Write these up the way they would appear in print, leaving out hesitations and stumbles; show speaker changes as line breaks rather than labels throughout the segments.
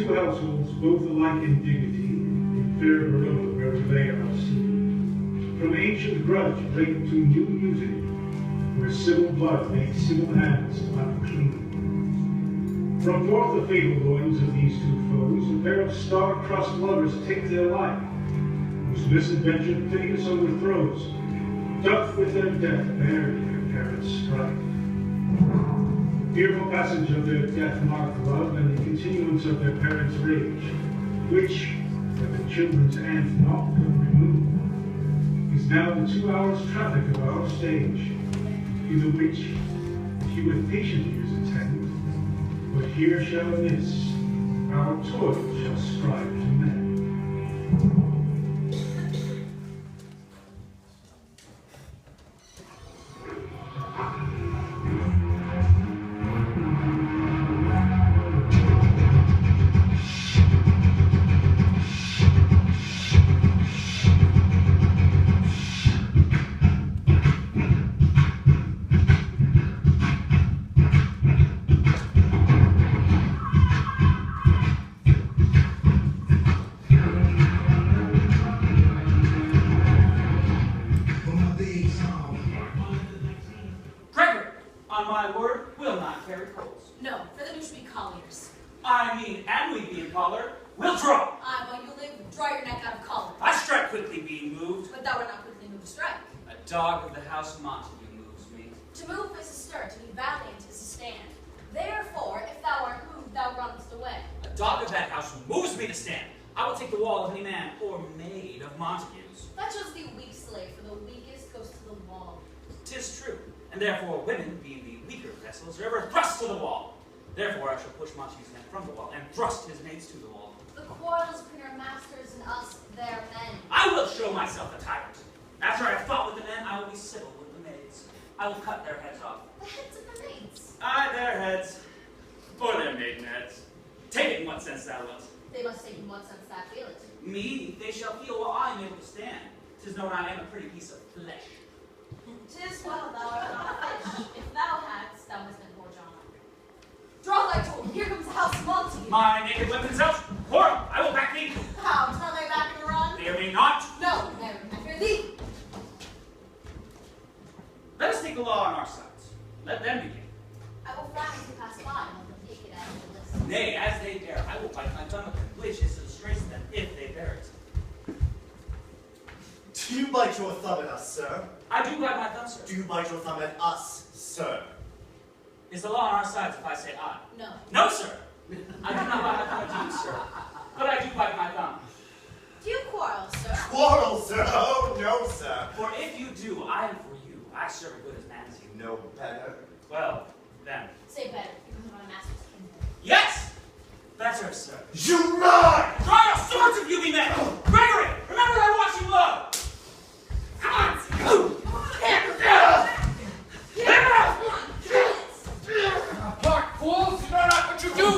two households, both alike in dignity, in fair Verona, where we lay our scene. From ancient grudge break to new music, where civil blood makes civil hands unclean. From forth the fatal loins of these two foes, a pair of star-crossed lovers take their life, whose misadventure famous overthrows, doth with their death bury their parents' strife. The fearful passage of their death marked love and the continuance of their parents' rage, which, when the children's aunt naught could remove, is now the 2 hours' traffic of our stage, in the which he with patient ears attend, but here shall miss, our toil shall strive to mend.
Therefore, women, being the weaker vessels, are ever thrust to the wall. Therefore, I shall push Montague's men from the wall and thrust his mates to the wall.
The quarrels between our masters and us, their men.
I will show myself a tyrant. After I have fought with the men, I will be civil with the maids. I will cut their heads off.
The heads of the maids?
Aye, their heads. Or their maiden heads. Take it in what sense thou wilt.
They must take in what sense thou feel it.
Me, they shall feel while I am able to stand. 'Tis known I am a pretty piece of flesh.
'Tis well thou art not a fish. If thou hadst, thou must been poor John. Draw thy tool. Here comes the house of Montague.
My naked weapons out. Quarrel, I will back thee.
How? Turn thy back and run?
Fear me not.
No, never. I fear thee.
Let us take the law on our sides. Let them begin.
I will frown as you pass by and let them take it out of the list.
Nay, as they dare, I will bite my tongue, which is to disgrace them if they bear it.
Do you bite your thumb at us, sir?
I do bite my thumb, sir.
Do you bite your thumb at us, sir?
Is the law on our sides if I say I?
No.
No, sir. I do not bite my thumb at you, sir. But I do bite my thumb.
Do you quarrel, sir?
Quarrel, sir? Oh, no, sir.
For if you do, I am for you. I serve a good as man as you.
No better.
Well, then.
Say better, because of my master's kinsman.
Yes! Better, sir.
You lie!
Draw your swords if you be men! Gregory, remember I watch you low! Come on!
Park, fools! You know not what you do!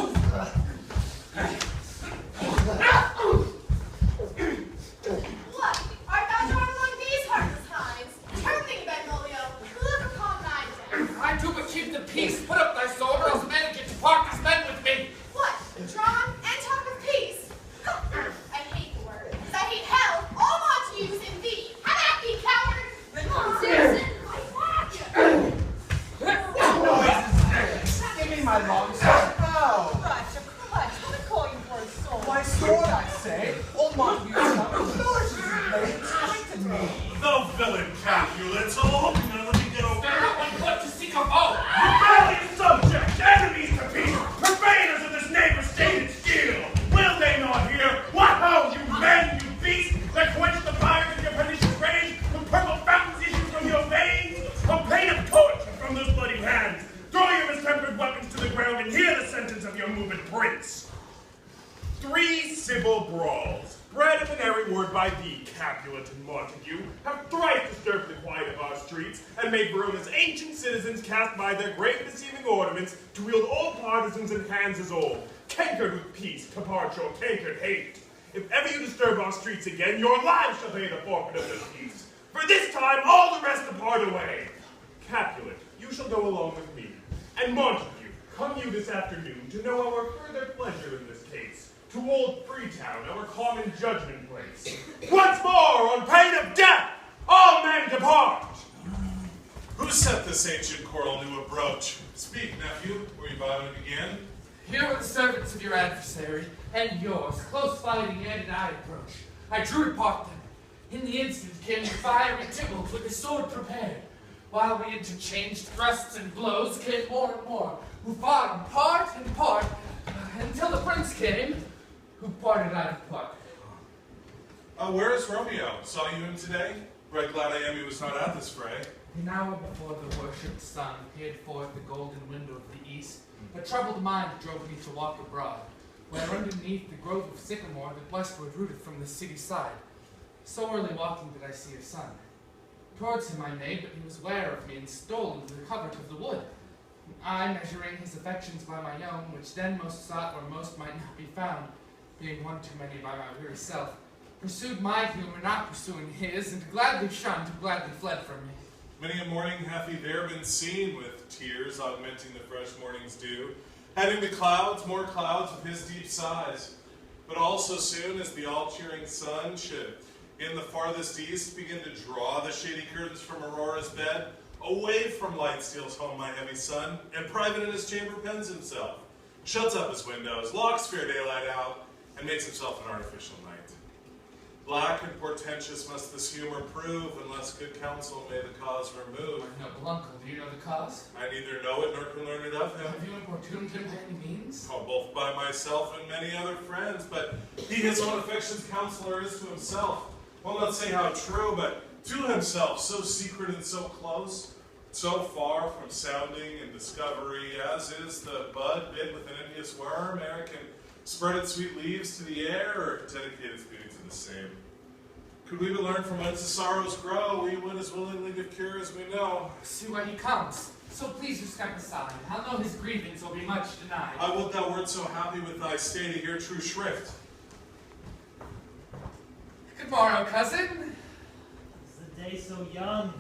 What? Art thou drawn among these heartless hinds? Turn thee, Benvolio. Look upon thy death.
I do but keep the peace. Put up thy sword, or else men get to park as men with me.
What? Drawn and talk of peace? I hate the word, as I hate hell. All Montagues in thee. Have at thee, coward!
Citizen,
Give me my long sword. How?
Crutch, a crutch. What a coin for a sword.
My sword, I say. Old Montague's coming. Flourishes his blade straight at me.
The villain Capulet, so hoping to let me get over.
Stand up on foot to seek a foe.
Rebellious subjects, enemies to peace, profaners of this neighbor's stated steel. Will they not hear? What ho, you men, you beasts, that quench the fires of your pernicious rage, when purple fountains issue from your veins? Complain of torture from those bloody hands. Throw your mistempered weapons to the ground and hear the sentence of your moving prince. 3 civil brawls, bred of an airy word by thee, Capulet and Montague, have thrice disturbed the quiet of our streets, and made Verona's ancient citizens cast by their great deceiving ornaments to wield all partisans in hands as old, cankered with peace, to parch your cankered hate. If ever you disturb our streets again, your lives shall pay the forfeit of this peace. For this time, all the rest depart away. Capulet, you shall go along with me. And Montague, come you this afternoon to know our further pleasure in this case. to old Freetown, our common judgment place. Once more, on pain of death, all men depart.
Who set this ancient quarrel new approach? Speak, nephew, were you by when it began?
Here were the servants of your adversary, and yours, close fighting and I approach. I drew to part them. In the instant came the fiery Tybalt with his sword prepared. While we interchanged thrusts and blows, came more and more, who fought on part and part, until the prince came, who parted out of part.
Where is Romeo? Saw you him today? Right glad I am he was not at this fray.
An hour before the worshipped sun peered forth the golden window of the east, a troubled mind drove me to walk abroad, where underneath the grove of sycamore the westward rooted from the city side. So early walking did I see your son. Towards him I made, but he was ware of me and stole into the covert of the wood. I, measuring his affections by my own, which then most sought where most might not be found, being one too many by my weary self, pursued my humor, not pursuing his, and gladly shunned who gladly fled from me.
Many a morning hath he there been seen, with tears augmenting the fresh morning's dew, heading the clouds, more clouds of his deep sighs. But all so soon as the all-cheering sun should in the farthest east begin to draw the shady curtains from Aurora's bed, away from light steals home my heavy son, and private in his chamber pens himself, shuts up his windows, locks fair daylight out, and makes himself an artificial night. Black and portentous must this humor prove, unless good counsel may the cause remove.
My noble uncle, do you know the cause?
I neither know it nor can learn it of him.
Have you importuned him by any means?
Oh, both by myself and many other friends, but he his own affection's counselor is to himself. Will not say how true, but to himself, so secret and so close, so far from sounding and discovery, as is the bud bit with an envious worm, ere it can spread its sweet leaves to the air, or dedicate its beauty to the same. Could we but learn from whence the sorrows grow, we would as willingly give cure as we know.
See where he comes. So please you step aside. I'll know his grievance will be much denied.
I would thou wert so happy with thy stay to hear true shrift.
Good morrow, cousin.
Is the day so young?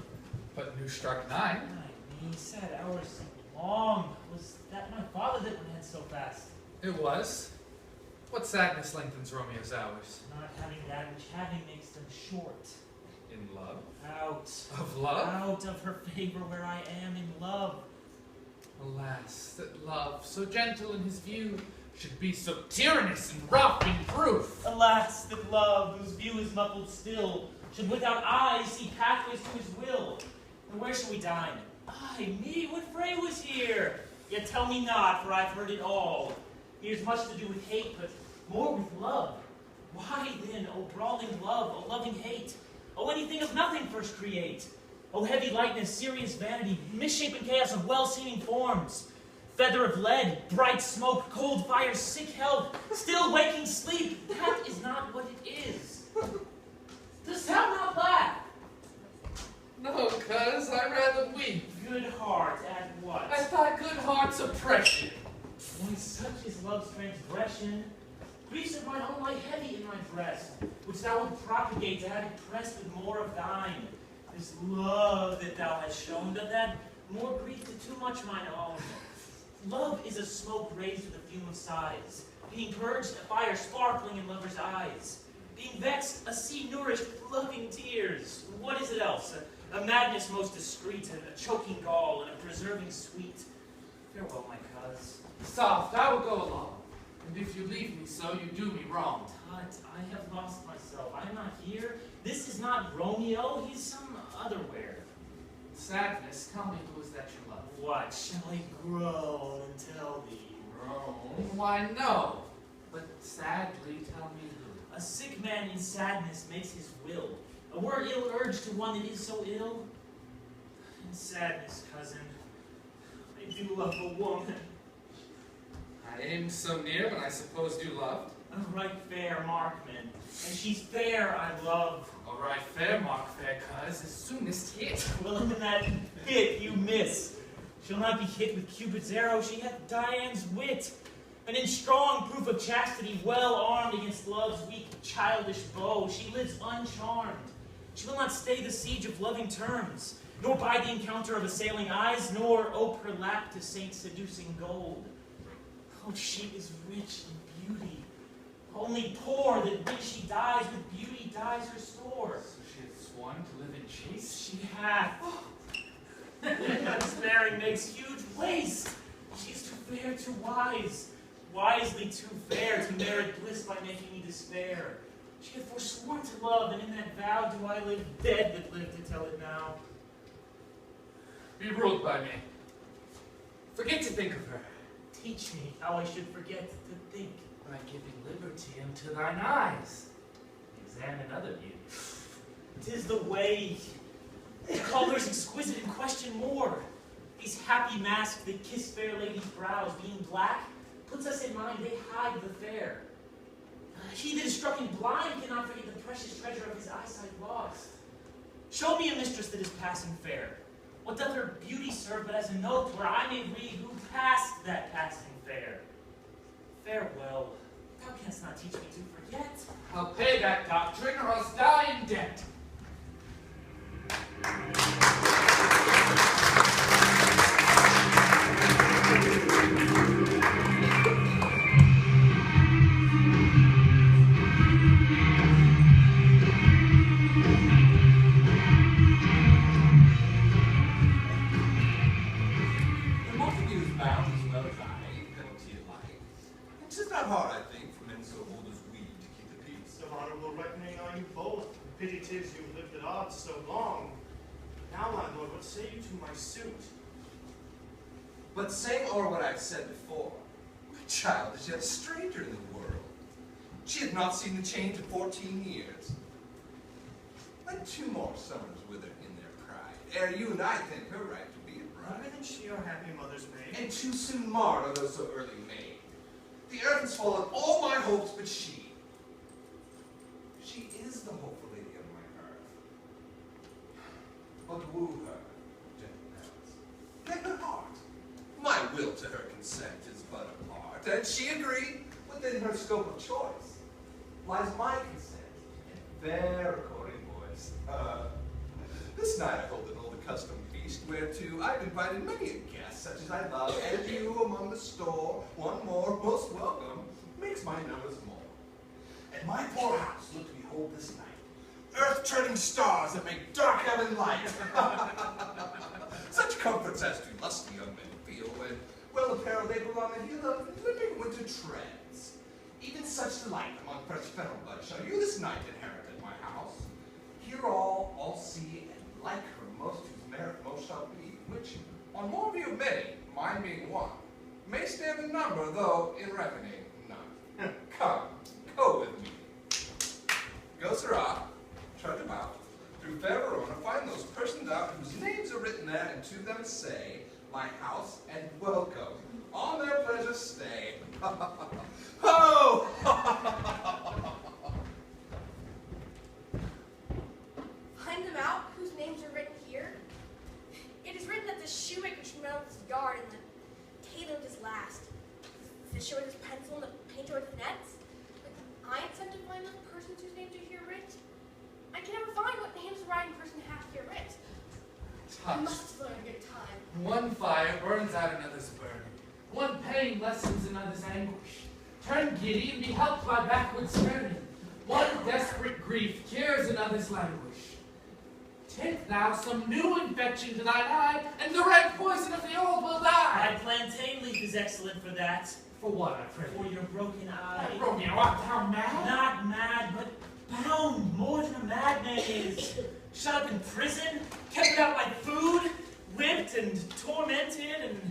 But new struck 9.
Me sad hours so long. Was that my father that went ahead so fast?
It was. What sadness lengthens Romeo's hours?
Not having that which having makes them short.
In love?
Out.
Of love?
Out of her favor where I am in love.
Alas, that love, so gentle in his view, should be so tyrannous and rough in proof.
Alas, that love, whose view is muffled still, should without eyes see pathways to his will. And where shall we dine? Ay, me, what fray was here? Yet tell me not, for I've heard it all. Here's much to do with hate, but more with love. Why then, O brawling love, O loving hate? O anything of nothing first create? O heavy lightness, serious vanity, misshapen chaos of well-seeming forms. Feather of lead, bright smoke, cold fire, sick health, still waking sleep. That is not what it is. Dost thou not laugh?
No, cuz, I rather weep.
Good heart at what?
I thought good heart's oppression.
When such is love's transgression, griefs of mine own lie heavy in my breast, which thou wilt propagate to have it pressed with more of thine. This love that thou hast shown, doth add more grief to too much mine own. Love is a smoke raised with a fume of sighs, being purged a fire sparkling in lovers' eyes, being vexed a sea nourished with loving tears. What is it else? A madness most discreet, a choking gall, and a preserving sweet. Farewell, my cuz.
Soft, I will go along. And if you leave me so, you do me wrong.
Tut, I have lost myself. I am not here. This is not Romeo. He's some otherwhere.
Sadness, tell me who is that you love.
What shall I groan and tell thee?
Groan? Why, no. But sadly, tell me who.
A sick man in sadness makes his will. A word ill urged to one that is so ill. In sadness, cousin, I do love a woman.
I aimed so near when I supposed you loved.
A right fair markman, and she's fair I love.
All right, fair mark, fair cuz, as soon as hit.
Well, in that hit you miss. She'll not be hit with Cupid's arrow, she hath Dian's wit. And in strong proof of chastity, well armed against love's weak, childish bow, she lives uncharmed. She will not stay the siege of loving terms, nor bide the encounter of assailing eyes, nor ope her lap to saint seducing gold. Oh, she is rich in beauty. Only poor that when she dies with beauty dies her store.
So she had sworn to live in chaste?
She hath. Despairing makes huge waste. She is too fair, too wise. Wisely too fair to merit bliss by making me despair. She had forsworn to love, and in that vow do I live dead that live to tell it now.
Be ruled by me. Forget to think of her.
Teach me how I should forget to think.
By giving liberty unto thine eyes. Examine other beauties.
'Tis the way. The colors exquisite and question more. These happy masks that kiss fair ladies' brows, being black, puts us in mind they hide the fair. He that is struck and blind cannot forget the precious treasure of his eyesight lost. Show me a mistress that is passing fair. What doth her beauty serve but as a note where I may read who passed that passing fair? Farewell. Thou canst not teach me to forget.
I'll pay that doctrine or else die in debt.
The multitude is bound as well as I, penalty alike. And 'tis not hard, I think, for men so old as we to keep the peace.
Of honorable reckoning are you both. Pity 'tis you've lived at odds so long. Now, my lord, what say you to my suit?
But saying o'er what I've said before, my child is yet a stranger in the world. She hath not seen the change of 14 years. Let 2 more summers wither in their pride, ere you and I think her right to be a bride.
Rather than she our happy mother's maid.
And too soon marred are those so early made. The earth has swallowed all my hopes but she. She is the hopeful lady of my earth. But woo her, gentle parents. Take her heart. My will to her consent is but a part, and she agreed within her scope of choice. Lies my consent in fair according voice. This night I hold an old accustomed feast, whereto I've invited many a guest, such as I love, and you among the store, one more, most welcome, makes my numbers more. At my poor house look to behold this night, earth-turning stars that make dark heaven light. Such comforts as do lusty young men feel when well apparelled they belong and heel of dripping winter treads. Even such delight among fresh fennel buds shall you this night inherit at my house. Here all see, and like her most whose merit most shall be, which, on more view of many, mine being one, may stand in number, though in reckoning none. Come, go with me. Go, sirrah, trudge about, through fair Verona, find those persons out whose names are written there, and to them say, my house and welcome, on their pleasure stay. Ho!
Find them out, whose names are written here. It is written that the shoemaker smells his yard and the tailor his last. The fisher with his pencil and the painter with his nets. I am sent to find those persons whose names are here writ. I can never find what names the writing person hath here writ. I must learn a good time.
One fire burns out another's burning. One pain lessens another's anguish. Turn giddy and be helped by backward turning. One desperate grief cures another's languish. Take thou some new infection to thine eye, and the red poison of the old will die.
My plantain leaf is excellent for that.
For what, I pray?
For your broken eye.
Romeo, art thou mad?
Not mad, but bound more than a madman is. Shut up in prison, kept without my food, whipped and tormented, and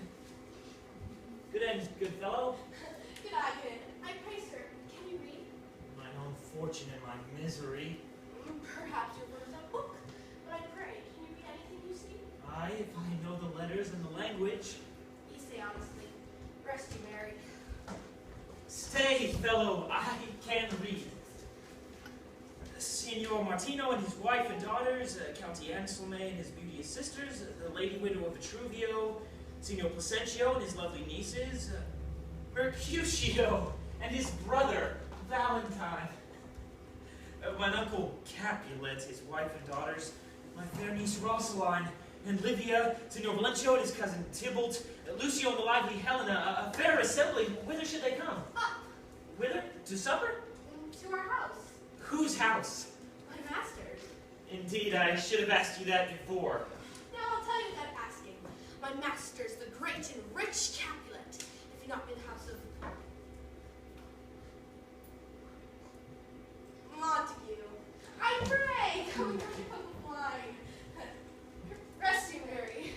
good end, good fellow.
Good eye, good. I pray, sir, can you read?
Mine own fortune and my misery.
Perhaps your word is a book, but I pray, can you read anything you see?
Aye, if I know the letters and the language.
You say honestly. Rest you, Mary.
Stay, fellow, I can read. Signor Martino and his wife and daughters, Count Anselme and his beauteous sisters, the lady widow of Vitruvio, Signor Placentio and his lovely nieces, Mercutio and his brother, Valentine, mine uncle Capulet, his wife and daughters, my fair niece Rosaline, and Livia, Signor Valencio and his cousin Tybalt, Lucio and the lively Helena, a fair assembly. Whither should they come?
Up.
Whither? To supper?
to our house.
Whose house?
My master's.
Indeed, I should have asked you that before.
Now I'll tell you without asking. My master's the great and rich Capulet. If you not be the house of Montague, I pray, come and have a cup of wine. Rest you, Mary.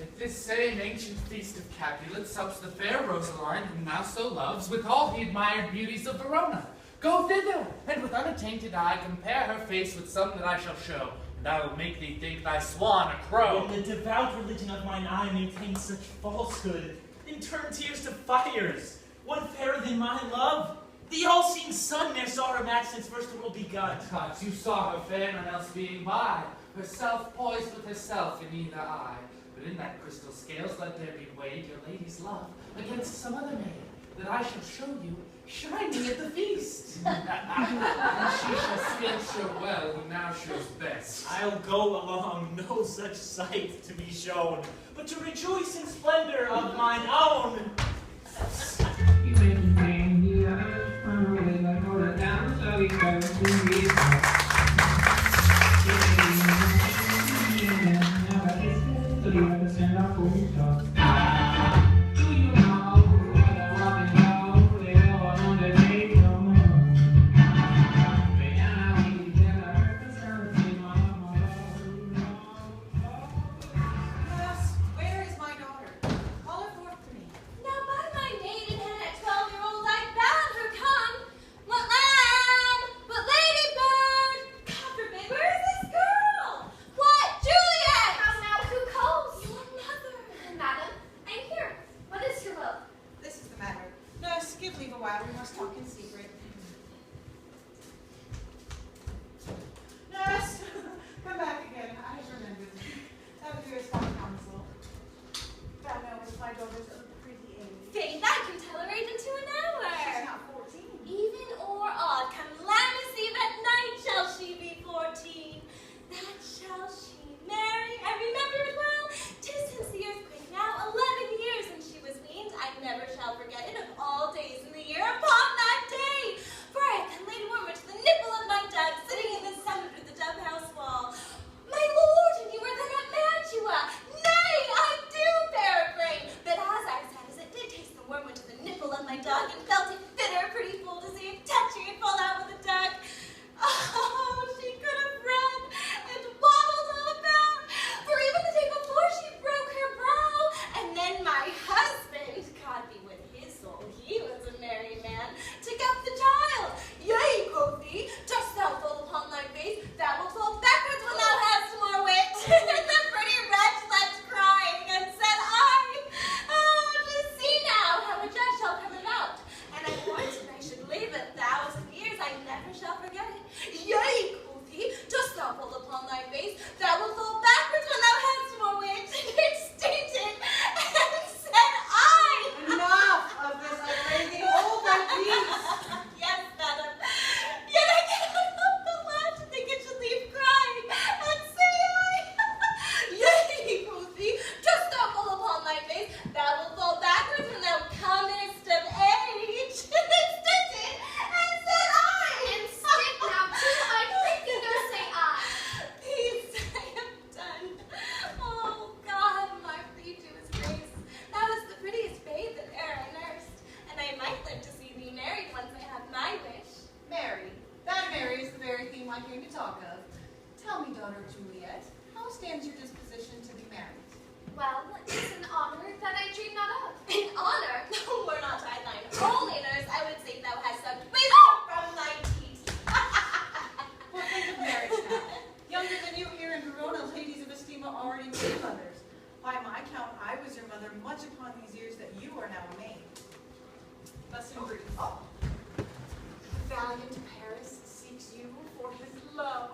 At this same ancient feast of Capulet sups the fair Rosaline, whom thou so loves, with all the admired beauties of Verona. Go thither, and with unattainted eye compare her face with some that I shall show, and I will make thee think thy swan a crow.
When the devout religion of mine eye maintains such falsehood, then turn tears to fires. One fairer than my love? The all-seeing sun ne'er saw her match since first the world begun.
But you saw her fair, none else being by, herself poised with herself in either eye. But in that crystal scales let there be weighed your lady's love against some other maid, that I shall show you shining at the feast. And she shall still show well who now shows best.
I'll go along, no such sight to be shown, but to rejoice in splendor of mine own.
You make me bang the earth, run away like all the down, so we go to the top. So you understand our full talk. Do you know what I want to know? They all on the day no more. But now we tell her to start to mama.
Yes, where is my daughter? Call her forth to me.
Now by my maiden and at 12-year-old I bound her come. What lamb, but ladybird. God forbid, where is this girl? What, Juliet? How now, who calls? Your mother. Madam, I'm here. What is your will?
This is the matter. Nurse, give leave a while. We must talk in secret. Nurse, come back again. I have remembered. Thou dearest my counsel. Thou knowest my daughter's of a pretty age.
Faith, I can tell her age into an hour.
She's not 14.
Even or odd, come Lammas Eve at night shall she be 14. That shall she marry. I remember it well. 'Tis since the earthquake now 11 years since she was weaned. I never shall forget it of all days in the year upon that day. For I have laid warmer to the nipple of my dove, sitting in the sun under the dove house wall. My lord, and you were then at Mantua. Nay, I do bear a brain. But as I sat as it did taste the wormwood to the nipple of my dog, and felt it bitter pretty full to see if touching it fall out with a duck. Oh, she could have run and waddled all about, for even the day before she broke her brow. And then my husband, God be with his soul, he was a merry man, took up the child. Yea, quoth he, dost thou fall upon thy face, thou wilt fall backwards when thou hast more wit. The pretty wretch left crying, and said I, oh, just see now how a judge shall come about. And I warranted I should live 1,000 years, I never shall forget it. Yea, quoth he, dost thou fall upon thy face, thou wilt fall backwards when thou hast more wit. It stated, and said I.
Enough of this, I pray thee. Hold thy peace.
Yes, madam. Yet I cannot help but laugh to think it should leave crying, and say I. Yea, quoth he, dost thou fall upon thy face, thou wilt fall backwards when thou comest of age. It stated, and said I.
And stick now too, I pray thee go say I.
Peace I have done. Oh God, my plea to his grace. Thou is the prettiest babe that e'er I nursed, and I might live to see thee married once I have my wish.
Mary. That Mary is the very theme I came to talk of. Tell me, daughter Juliet, how stands your disposition to be married?
Well, 'tis an honor that I dream not of.
In honor, were not I thine only nurse, I would say thou hast sucked wisdom from thy teeth.
Well, think of marriage now. Younger than you here in Verona, ladies of esteem are already made mothers. By my count, I was your mother much upon these years that you are now a maid. Thus in brief.
Valiant Paris seeks you for his love.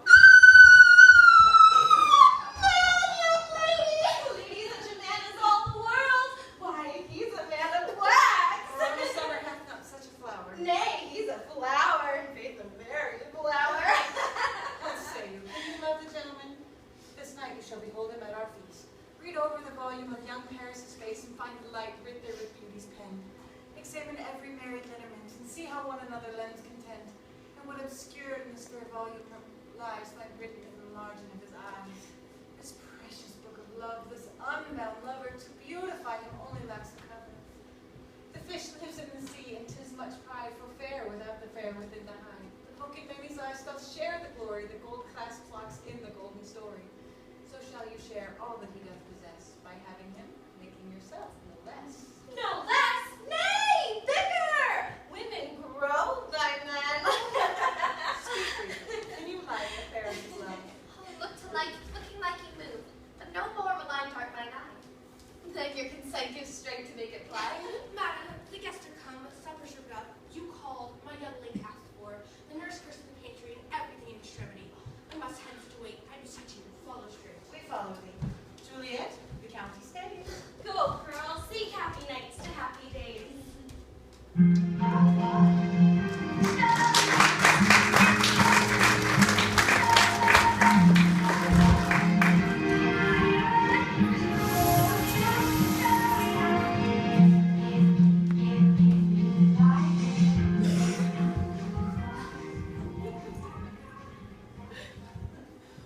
Man, young lady, such a man is all the world. Why, he's a man of wax.
Verona summer hath not such a flower.
Nay, he's a flower, in faith a very flower.
What say you? Can you love the gentleman? This night you shall behold him at our feast. Read over the volume of young Paris's face and find the light writ there with beauty's pen. Examine every married lineament, and see how one another lends content, and what obscured in this fair volume lies find written in the margin of his eyes. This precious book of love, this unbound lover, to beautify him only lacks the cover. The fish lives in the sea, and 'tis much pride for fair without the fair within the hide. The book in many eyes doth share the glory, the gold clasp locks in the golden story. So shall you share all that he doth possess, by having him, making yourself no less.
No less! Nay! Bigger! Women grow, thy man.
Speak freely, and you like a fair as love.
Looking like you move, but no more will I dart mine eye. Then your consent gives strength to make it fly.
Madam, the guests are come, supper served up. You called, my young lady asked for. The nurse cursed the pantry and everything in extremity. I must hence to wait. I beseech you, follow straight.
We follow thee. Juliet, the county stays.
Go, girl, seek happy nights to happy days.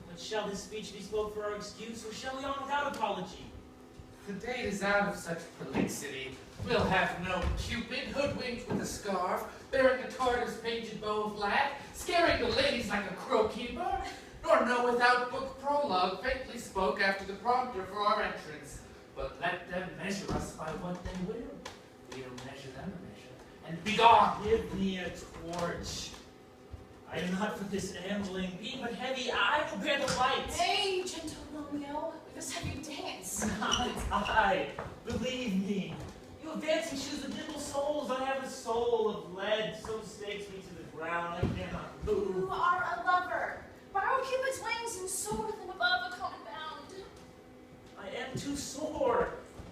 But shall this speech be spoke for our excuse, or shall we on without apology?
The date is out of such prolixity. We'll have no Cupid hoodwinked with a scarf, bearing a Tartar's painted bow of lac, scaring the ladies like a crow-keeper, nor no without book prologue faintly spoke after the prompter for our entrance. But let them measure us by what they will. We'll measure them a measure, and be gone.
Give me a torch. I am not for this ambling, be but heavy, I will bear the light.
Hey, gentle Romeo, we must have you dance.
Not I, believe me. You have dancing shoes with nimble soles. I have a soul of lead, so stakes me to the ground. I cannot move.
You are a lover. Borrow Cupid's wings and soar with him above a common bound.
I am too sore,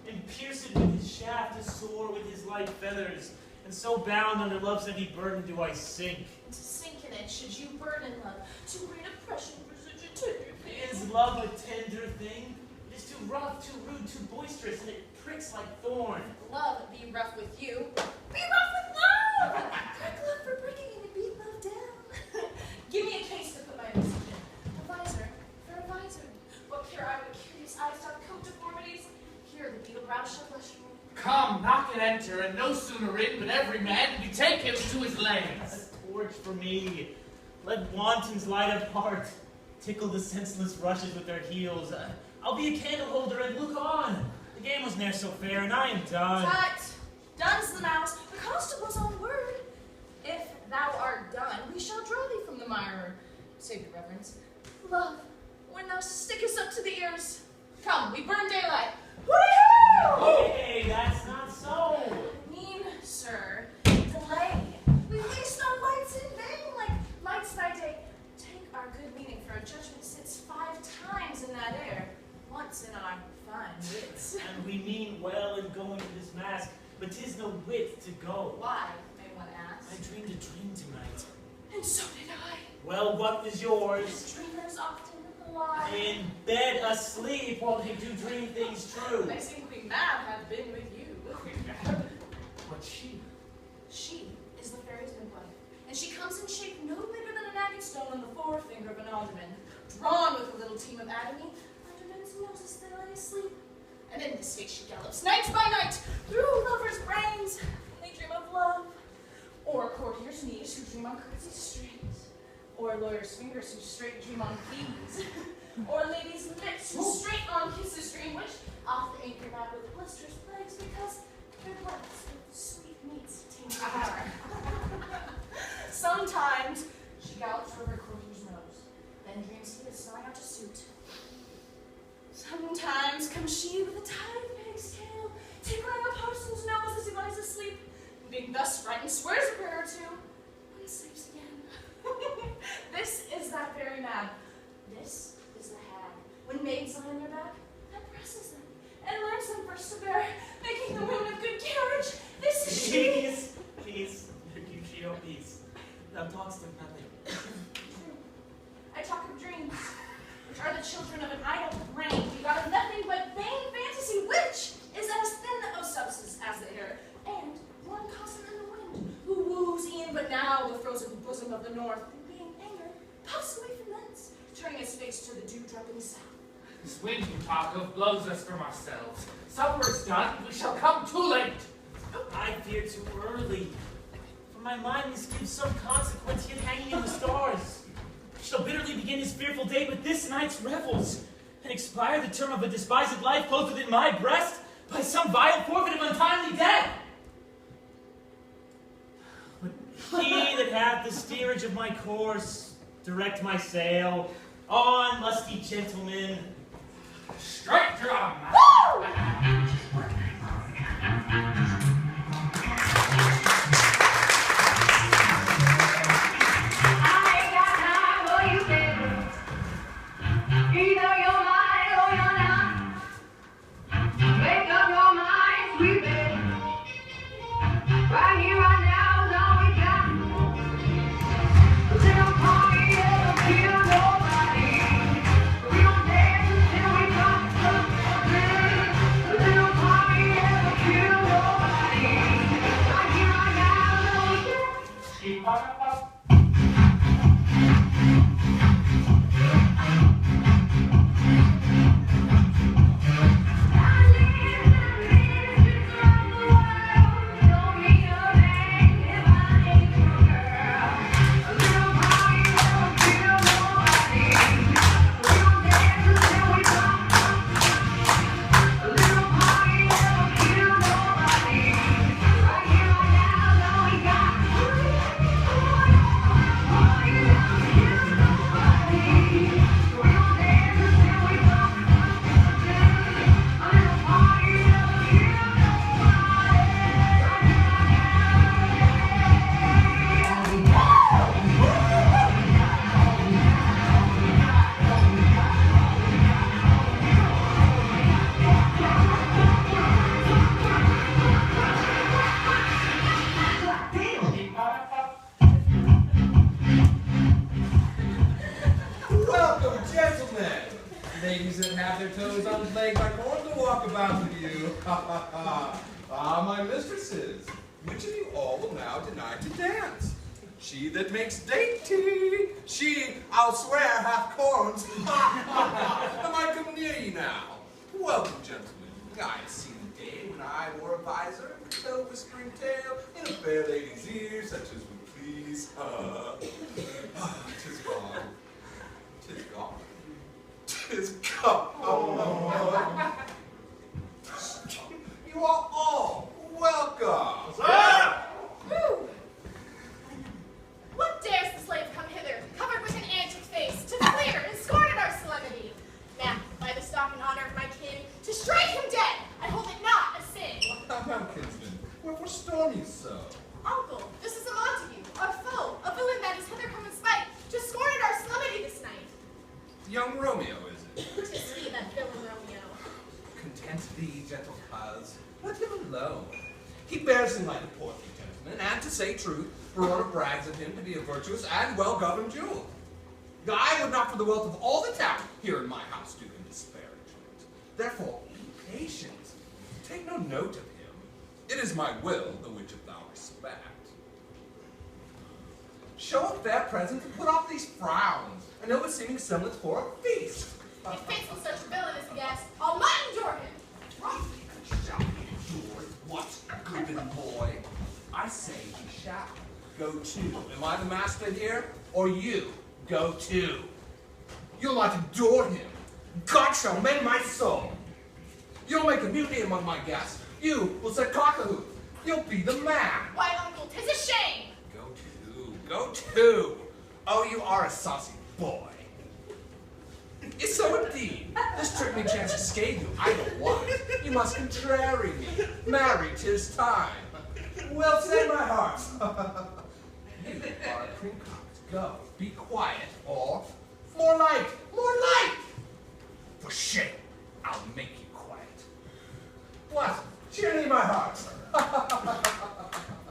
and pierced with his shaft to soar with his light feathers. And so bound under love's heavy burden do I sink.
And to sink in it, should you burden love, to great oppression for such a tender pain.
Is love a tender thing? It is too rough, too rude, too boisterous, and it pricks like thorn.
Love be rough with you. Be rough with love! Break love for breaking and beat love down. Give me a case to put my message in. A visor, for a visor. What care I what curious eyes doth coat deformities? Here the beetle brow shall blush for me.
Come, knock and enter, and no sooner in, but every man betake him to his legs.
A torch for me. Let wantons light up heart. Tickle the senseless rushes with their heels. I'll be a candle holder and look on. The game was ne'er so fair, and I am done.
Tut! Done's the mouse, the constable's on word. If thou art done, we shall draw thee from the mire. Save your reverence. Love, when thou stickest up to the ears. Come, we burn daylight. Hoo-hoo!
Hey, that's not so.
I mean, sir, delay. We waste our lights in vain, like lights by day. Take our good meaning for a judgment sits 5 times in that air, once in our fine wits.
And we mean well in going to this mask, but 'tis no wit to go.
Why, may one ask?
I dreamed a dream tonight.
And so did I.
Well, what was yours?
Dreamers often lie.
In bed asleep while they do dream things true.
I think Queen Mab had been with you.
Queen Mab? What's she?
She is the fairy's midwife, and she comes in shape no bigger than an agate stone on the forefinger of an alderman, drawn with a little team of atomy under men's noses they lay asleep. And in this state she gallops night by night through lovers' brains. They dream of love, or courtiers' knees who dream on curtsy strings, or lawyers' fingers who straight dream on keys, or ladies' lips who straight on kisses dream, which oft anchor mad with blisters plagues because their breaths with sweet meats tainted Sometimes she gallops for her courtier's nose, then dreams he is sewing out a suit. Sometimes comes she with a tied pig's tail, tickling a parson's nose as he lies asleep, and being thus frightened swears a prayer or two, and sleeps again. This is that very Mab. This is the hag. When maids lie on their back, that presses them, and learns them first to bear, making them women of good carriage. This is she.
Peace, Mercutio, peace. Thou talkst of nothing.
True. I talk of dreams, which are the children of an idle brain, begot of nothing but vain fantasy, which is as thin of substance as the air, and one up in the south.
This wind you talk of blows us from ourselves. Supper is done, we shall come too late.
I fear too early. For my mind must give some consequence yet hanging in the stars. I shall bitterly begin his fearful day with this night's revels, and expire the term of a despised life clothed within my breast by some vile forfeit of untimely death. But he that hath the steerage of my course, direct my sail. On, lusty gentlemen.
Strike drum!
Either you're mine or you're not. Make up your mind, sweet baby. Right here, right now is all we got. A little party that'll kill nobody. We don't dance until we drop something. A little party that'll kill nobody. Right here, right now is all we got.
Ladies that have their toes unplagued by corn to walk about with you. Ah, my mistresses, which of you all will now deny to dance? She that makes dainty, she, I'll swear, hath corns. Am I come near you now? Welcome, gentlemen. I have seen the day when I wore a visor and could tell a whispering tale in a fair lady's ear, such as would please. 'Tis gone. 'Tis gone. 'Tis gone. You are all welcome.
Woo! What dares the slave come hither, covered with an antic face, to fleer and scorn at our solemnity? Now, by the stock and honor of my kin, to strike him dead, I hold it not a sin.
Now, kinsman, wherefore storm you so?
Uncle, this is a Montague, our foe, a villain that is hither come in spite, to scorn at our solemnity this night.
Young Romeo, is it?
'Tis he, that villain Romeo.
Content thee, gentle cuz. Let him alone. He bears him like a portly gentleman, and to say truth, Verona brags of him to be a virtuous and well-governed jewel. I would not for the wealth of all the town here in my house do him disparagement. Therefore, be patient. Take no note of him. It is my will, the which of thou respect. Show a fair present and put off these frowns, and no beseeming semblance for a feast.
If fits with such a villain as a guest, I'll not endure him.
He shall be endured. What, good boy? I say he shall. Go to. Am I the master here? Or you? Go to. You'll not endure him. God shall mend my soul. You'll make a mutiny among my guests. You will set cock-a-hoop. You'll be the man.
Why, uncle, 'tis a shame.
Go to. Go to. Oh, you are a saucy boy. It's so indeed. This trick may chance to scathe you. I know what. You must contrary me. Marry, 'tis time. Well said, my heart. You are a princox. Go. Be quiet, or more light, more light. For shame, I'll make you quiet. What? Cheer me, my heart.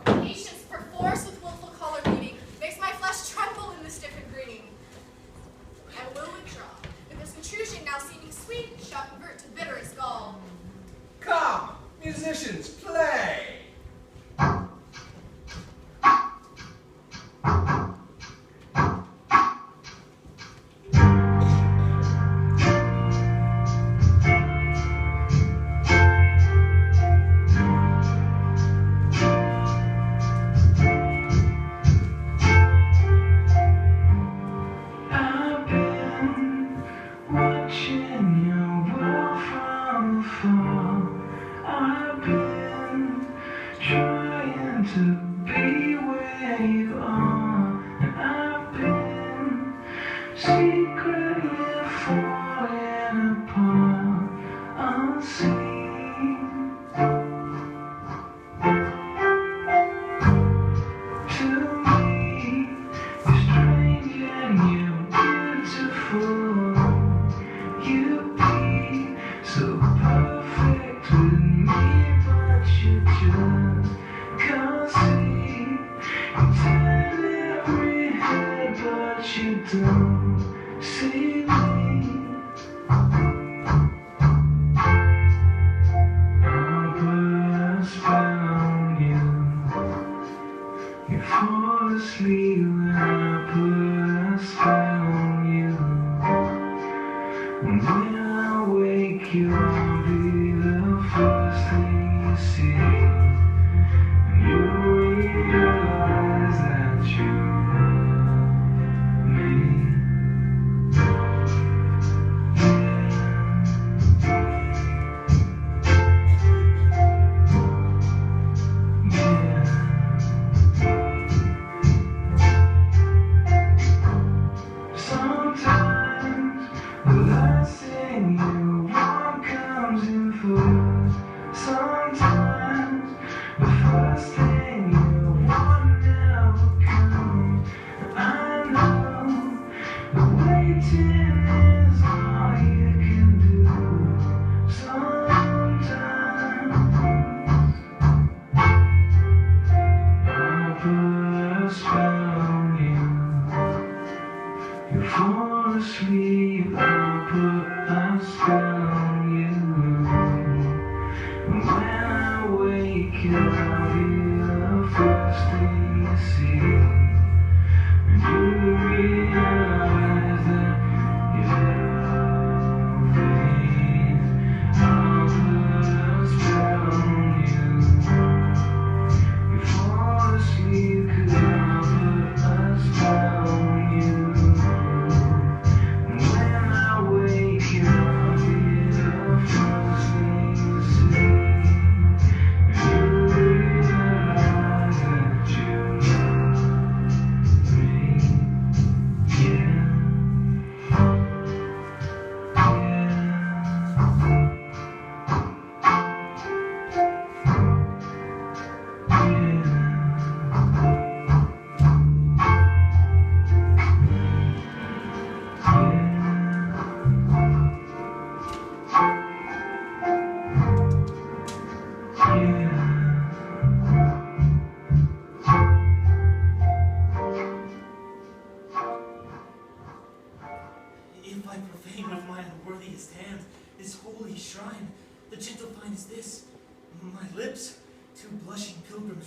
Patience perforce with willful color meeting makes my flesh tremble in this different greeting. I will withdraw, but this intrusion now seeming sweet shall convert to bitterest gall.
Come, musicians, play.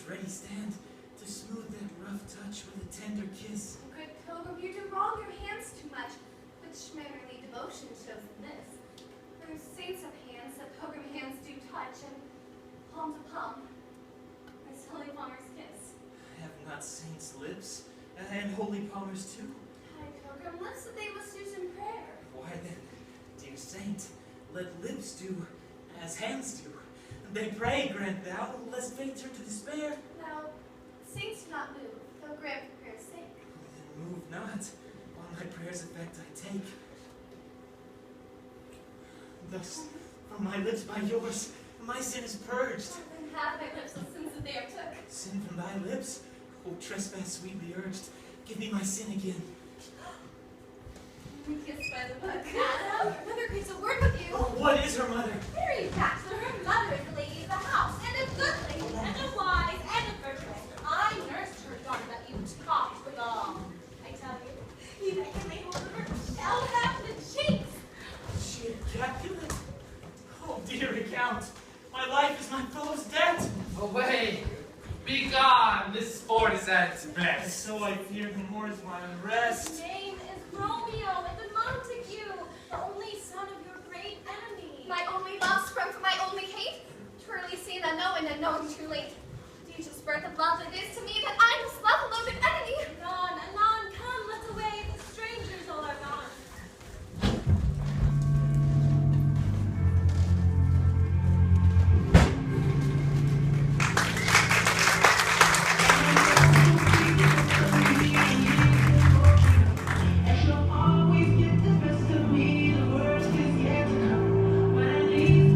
Ready stand to smooth that rough touch with a tender kiss.
Good pilgrim, you do wrong your hands too much, which mannerly devotion shows in this. For saints have hands that pilgrim hands do touch, and palm to palm, as holy palmer's kiss.
I have not saints' lips, and holy palmers too.
Hi, pilgrim, lips that they must use in prayer.
Why then, dear saint, let lips do as hands do. They pray, grant thou, lest faith turn to despair.
Now, saints do not move, though grant for prayer's sake.
Then move not, while my prayer's effect I take. Thus, from my lips by yours, my sin is purged.
Then have my lips the sins that they have took.
Sin from thy lips? O trespass sweetly urged, give me my sin again.
Kissed by the book. Madam, your mother craves a word with you.
Oh, what is her mother?
Mary Bachelor, her mother is the lady of the house, and a good lady, and a wise, and a virtuous. I nursed her daughter that you talked with all. I tell you, he that can lay hold of her shall have the cheeks.
She had Capulet. Oh, dear account, my life is my foe's debt.
Away! Be gone! This sport is at its best.
So I fear the more is my unrest.
His name is Romeo, and the Montague, the only son of your great enemy. My only love sprung from my only hate. Truly seen unknown and known too late. Dearest birth of love it is to me that I must love alone an enemy. Anon, anon, come, let's away. The strangers all are gone.
Always get the best of me, the worst is yet to come. When I leave,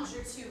conjure too.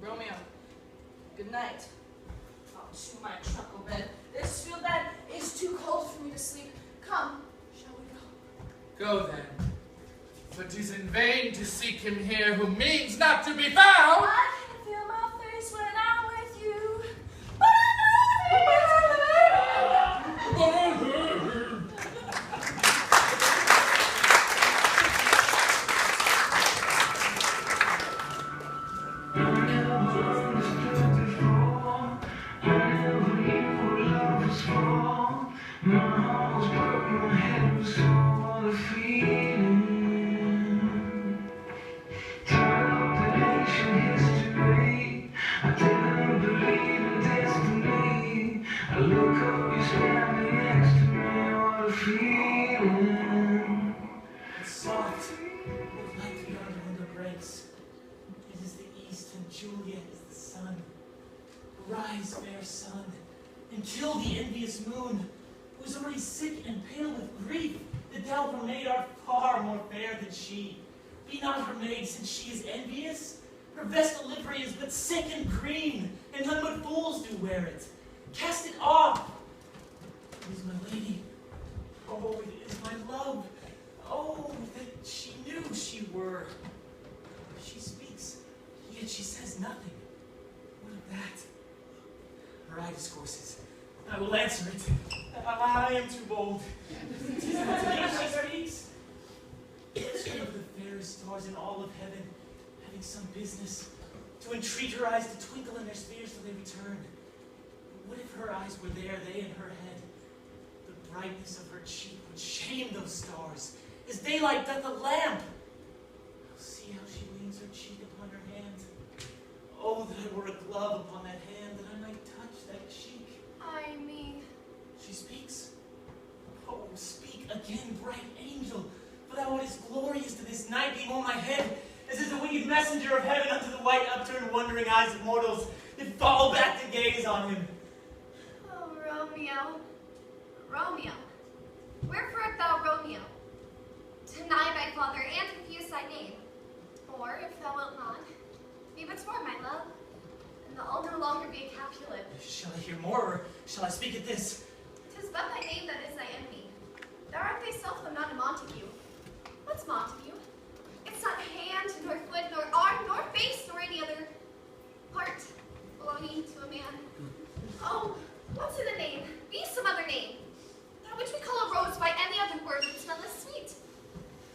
Romeo, good night. Oh, to my truckle bed. This field bed is too cold for me to sleep. Come, shall we go?
Go then. But 'tis in vain to seek him here who means not to be found.
I can feel my face when I'm with you, but I know
Juliet is the sun. Rise, fair sun, and kill the envious moon, who is already sick and pale with grief, that thou, her maid, art far more fair than she. Be not her maid, since she is envious. Her vestal livery is but sick and green, and none but fools do wear it. Cast it off. It is my lady. Oh, it is my love. Oh, that she knew she were. She speaks, yet she says nothing. What of that? Her eye discourses. I will answer it. I am too bold. 'Tis not to me she speaks. She of the fairest stars in all of heaven, having some business, to entreat her eyes to twinkle in their spheres till they return. But what if her eyes were there, they in her head? The brightness of her cheek would shame those stars, as daylight doth a lamp. Oh, see how she leans her cheek upon her hand. Oh, that I were a glove upon that hand, that I might touch that cheek.
Ay me.
She speaks. Oh, speak again, bright angel, for thou art as glorious to this night night beam o'er my head, as is the winged messenger of heaven unto the white upturned wondering eyes of mortals that fall back to gaze on him.
Oh, Romeo, Romeo, wherefore art thou Romeo? Deny thy father and refuse thy name. Or, if thou wilt not, be but more, my love, and I'll no longer be a Capulet.
Shall I hear more, or shall I speak at this?
'Tis but thy name that is thy enemy. Thou art thyself, though not a Montague. What's Montague? It's not hand, nor foot, nor arm, nor face, nor any other part belonging to a man. Oh, what's in a name? Be some other name. That which we call a rose by any other word would smell as sweet.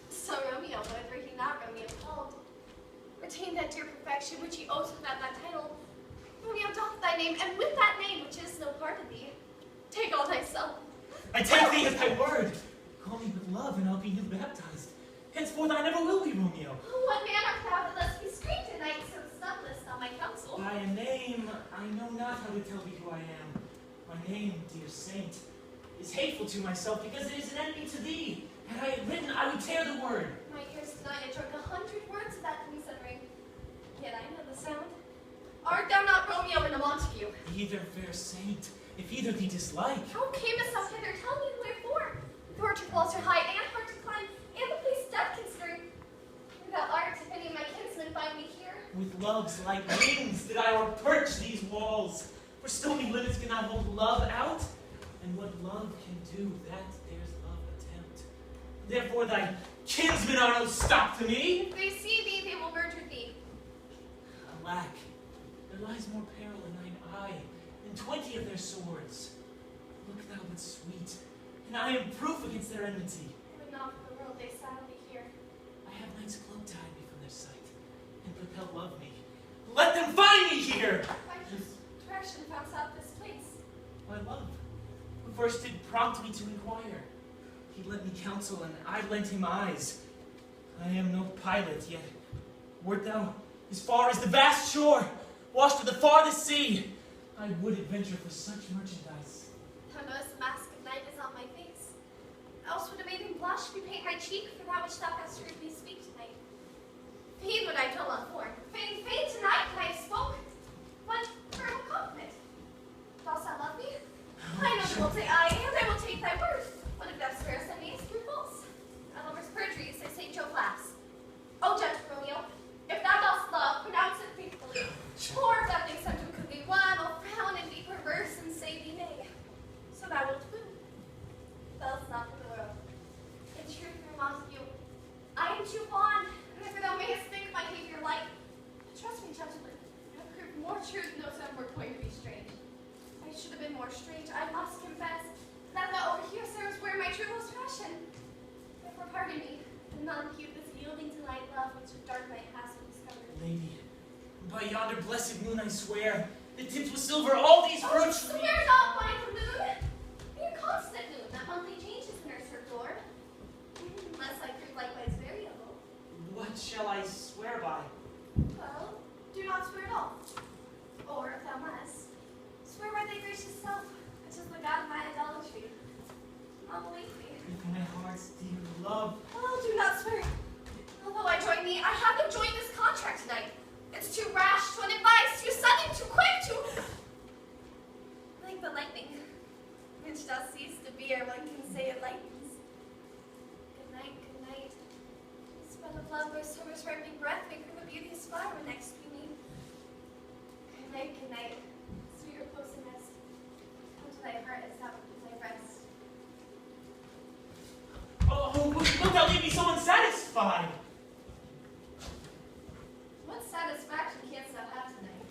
So Romeo, whatever he not Romeo called, retain that dear perfection which he owes without that title. Romeo doth thy name, and with that name, which is no part of thee, take all thyself.
I take thee at thy word. Call me with love, and I'll be new baptized. Henceforth I never will be Romeo.
What man art thou that lets me scream tonight, so stumblest on my counsel?
By a name, I know not how to tell thee who I am. My name, dear saint, is hateful to myself, because it is an enemy to thee. Had I it written, I would tear the word.
My ears did not yet drunk 100 words of that considering. Yet I know the sound. Art thou not Romeo and a Montague?
Either, fair saint, if either thee dislike.
How camest thou hither? Tell me wherefore. The orchard walls are high and hard to climb, and the place death considering. Who thou art, if any of my kinsmen find me here.
With love's light wings did I o'erperch these walls. For stony limits cannot hold love out. And what love can do, that dares love attempt. Therefore thy kinsmen are no stop to me.
If they see thee, they will murder thee.
Alack, there lies more peril in thine eye than 20 of their swords. Look thou but sweet, and I am proof against their enmity.
But not for the world they sadly hear.
I have night's cloak to hide me from their sight, and but they'll love me. Let them find me here!
By whose direction foundst out this place?
My love, who first did prompt me to inquire. He lent me counsel, and I lent him eyes. I am no pilot, yet wert thou as far as the vast shore, washed to the farthest sea, I would adventure for such merchandise.
Thou knowest the mask of night is on my face. Else would a maiden blush bepaint my cheek for that which thou hast heard me speak tonight. Fain would I dwell on form. Fain tonight I have spoke. But for a compliment. Dost thou love me? I know thou wilt say aye, and I will take thy word. What if thou swearest on me, prove false? A lover's perjury, says St. Joe Glass. O gentle Romeo, if thou dost love, pronounce it faithfully. Or if thou thinkst unto could be one, I'll frown and be perverse and say thee nay. So thou wilt woo. Thou'st not for the world. In truth, fair Montague, I am too fond, and therefore thou mayest think my behavior light. But trust me, gentlemen, I have proved more true than those that were going to be strange. I should have been more strange, I must confess, that thou overhearest there was where my true love's passion. Therefore pardon me, and none keep this yielding to thy love which with dark night hast discovered.
Lady, by yonder blessed moon I swear, that tips with silver all these fruits for me.
Swear not by the moon! Be a constant moon, that monthly changes in her circle, unless I prove likewise variable.
What shall I swear by?
Well, do not swear at all. Or, if thou must, swear by thy gracious self, which is the god of my idolatry. I'll believe thee.
With my heart's deep love.
Oh, do not swear. Although I join thee, I have no joined this contract tonight. It's too rash, too unadvised, too sudden, too quick, too... Like the lightning, which does cease to be, ere one can say it lightens. Good night, good night. Spell of love, where summer's ripening breath, make her the beauteous flower when next we meet. Good night, sweet repose and rest. Come to thy heart as thou with thy rest.
Oh, wilt thou leave me so unsatisfied?
What satisfaction canst thou have tonight?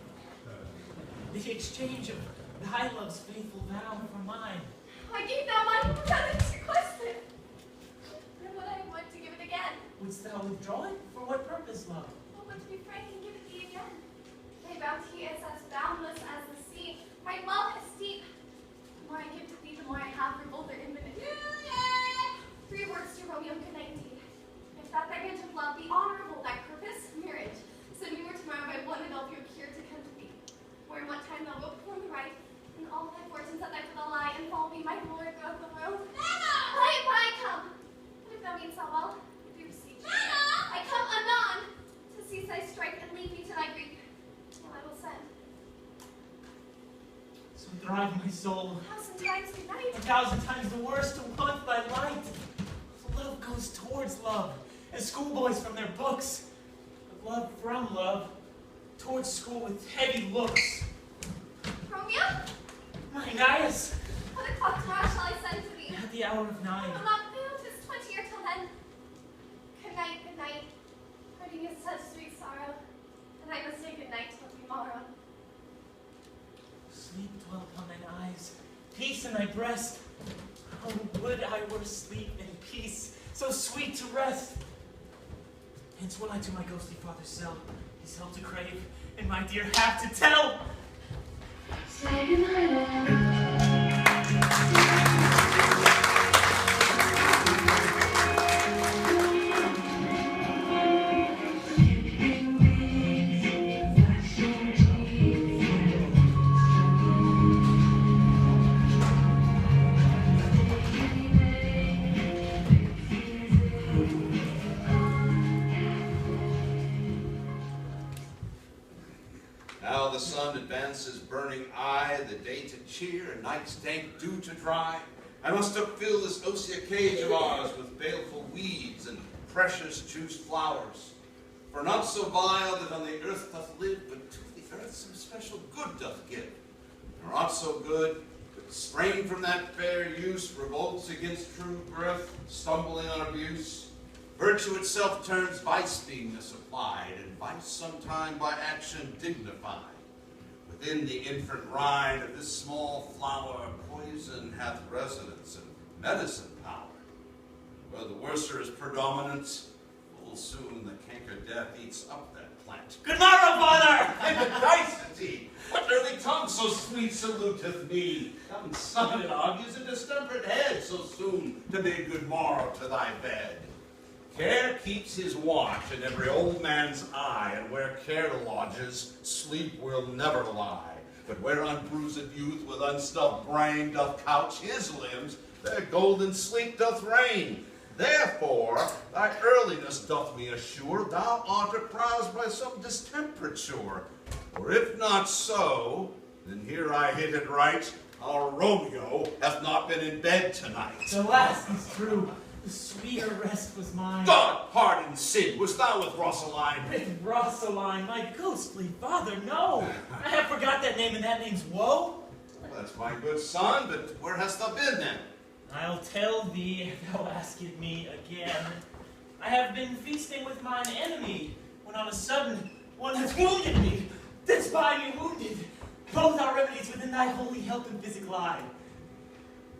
The exchange of thy love's faithful vow for mine.
I gave thou money without its requested. And would I want to give it again?
Wouldst thou withdraw it? For what purpose, love?
But would to be frank and give it thee again. Thy bounty is as boundless as the sea. My love is deep. The more I give to thee, the more I have for both are infinite. 3 words to Romeo, good night indeed. If that thy hint of love be honorable, thy purpose, marriage. Send me word tomorrow by 1, and I'll be here to come to thee. Or in what time thou wilt perform the right, and all thy fortunes that thy will lie, and follow me, my Lord, God of the world. Bye, come. What if thou meanst thou well? If you beseech. I
deprive my soul.
1,000 times good night.
1,000 times the worst to want thy light. Love goes towards love, as schoolboys from their books. But love from love, towards school with heavy looks.
Romeo?
Mine eyes,
What o'clock tomorrow shall I send to thee?
at the hour of 9.
I will not fail 'tis 20 or till then. Good night, good night. Parting is such sweet sorrow, and I must say good night till tomorrow.
Sleep dwell upon thine eyes, peace in thy breast. Oh, would I were asleep in peace, so sweet to rest. Hence when I to my ghostly father's cell, his hell to crave, and my dear have to tell.
Say goodnight.
Now the sun advances burning eye, the day to cheer, and night's dank dew to dry. I must upfill this osier cage of ours with baleful weeds and precious juiced flowers. For not so vile that on the earth doth live, but to the earth some special good doth give. Nor aught so good, but strained from that fair use, revolts against true birth, stumbling on abuse. Virtue itself turns vice being misapplied, and vice sometime by action dignified. Within the infant rind of this small flower, poison hath residence and medicine power. Where the worser is predominant, full soon the canker death eats up that plant.
Good morrow, father!
Nicety! What early tongue so sweet saluteth me? Come, son, it argues a distempered head so soon to bid good morrow to thy bed. Care keeps his watch in every old man's eye, and where care lodges, sleep will never lie. But where unbruised youth with unstuffed brain doth couch his limbs, there golden sleep doth reign. Therefore, thy earliness doth me assure thou art aroused by some distemperature. For if not so, then here I hit it right, our Romeo hath not been in bed tonight.
The last is true. The sweeter rest was mine.
God pardon sin, was thou with Rosaline?
With Rosaline, my ghostly father, no. I have forgot that name, and that name's woe.
Well, that's my good son, but where hast thou been then?
I'll tell thee, if thou askest me again. I have been feasting with mine enemy, when on a sudden one has wounded me, that's by me wounded. Both are remedies within thy holy health and physic lie.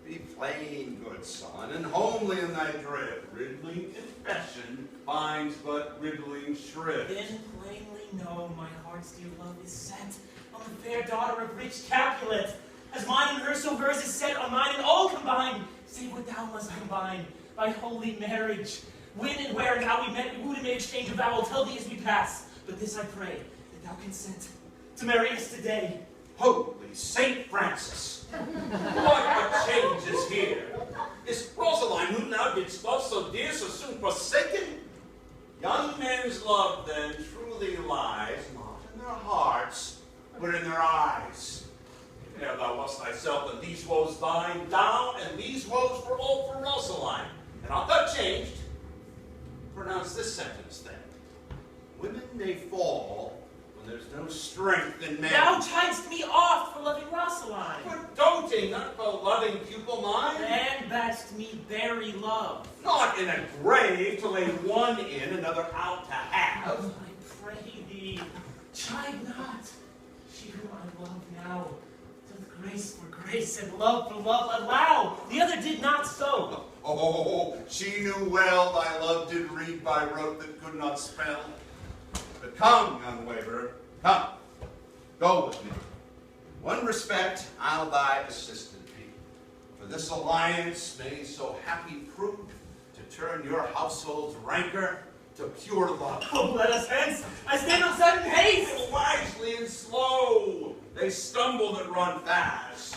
Be plain, good son, and homely in thy drift. Riddling confession finds but riddling shrift.
Then plainly know my heart's dear love is set on the fair daughter of rich Capulet. As mine and hers, so hers is set on mine and all combined. Say what thou must combine by holy marriage. When and where and how we met, we wooed and made exchange of vow. I'll tell thee as we pass. But this I pray, that thou consent to marry us today.
Holy Saint Francis! What a change is here! Is Rosaline, whom thou didst love so dear, so soon forsaken? Young men's love, then, truly lies not in their hearts, but in their eyes. Ere thou wast thyself, and these woes thine, thou and these woes were all for Rosaline. And art thou changed? Pronounce this sentence, then. Women may fall when there's no strength in men.
Thou chidest me oft for loving Rosaline.
For doting, not for loving pupil mine.
And badst me bury love.
Not in a grave to lay one in, another out to have.
I pray thee, chide not. She whom I love now doth grace for grace and love for love allow. The other did not so.
Oh, she knew well thy love did read by rote that could not spell. But come, young waverer, come, go with me. In one respect, I'll thy assistant be. For this alliance may so happy prove to turn your household's rancor to pure love.
Oh, let us hence. I stand on sudden haste.
Wisely and slow, they stumble that run fast.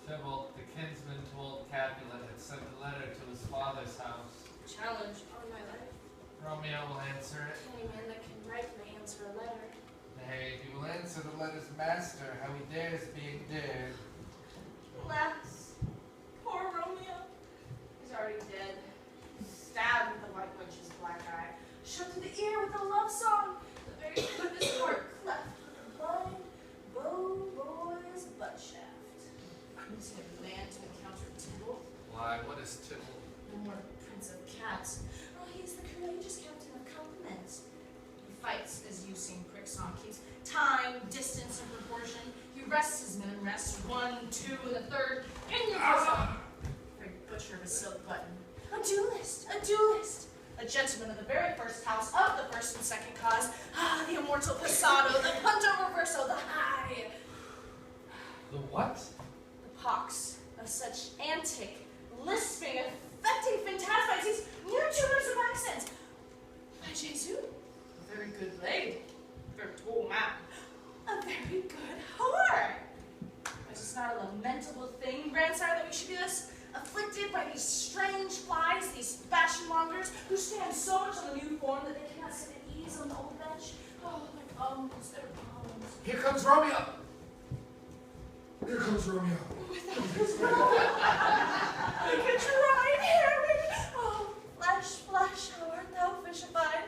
Tybalt, the kinsman, told Capulet had sent a letter to his father's house.
Challenge on my life.
Romeo will answer it.
Any man that can write may answer a letter.
Nay, he will answer the letter's master, how he dares being dared.
Alas, poor Romeo. He's already dead. Stabbed with the white witch's black eye. Shut to the ear with a love song. The very tip of his heart cleft with a blind boy's butt shaft. Is he a man to encounter Tybalt?
Why, what is Tybalt?
No more prince of cats. Oh, he is the courageous captain of compliments. He fights as you sing prick song, keeps time, distance, and proportion. He rests his men and rests 1, 2, and the third in your bosom. Very butcher of a silk button. A duelist, a duelist. A gentleman of the very first house of the first and second cause. Ah, the immortal passado, the punto reverso, the high.
The what?
The pox of such antic, lisping, affecting phantasmites, these new tuners of accents. By Jesu, a very good lady, a very tall man, a very good whore. Is this not a lamentable thing, grandsire, that we should be thus afflicted by these strange flies, these fashionmongers, who stand so much on the new form that they cannot sit at ease on the old bench? Oh, my bones, their bones.
Here comes Romeo! Here comes Romeo.
Without his robe, like a dried herring. Oh, flesh, how art thou fishified?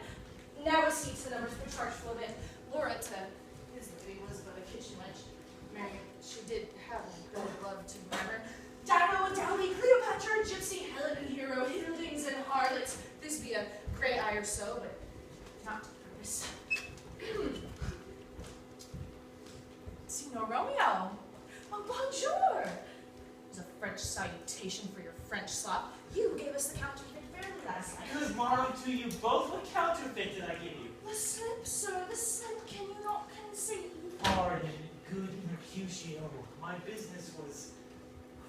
Now a seat to numbers for charge full of it. Laura to his lady was but a kitchen wench. Mary, she did have a better love to remember. Dido, Dowdy, Cleopatra, Gypsy, Helen, and Hero, Hildings, and Harlots. This be a grey eye or so, but not to purpose. Signor Romeo. Oh, bonjour! It was a French salutation for your French slop. You gave us the counterfeit fairly last night.
Good morrow to you both. What counterfeit did I give you?
The slip, sir, the slip. Can you not conceive?
Pardon, good Mercutio. My business was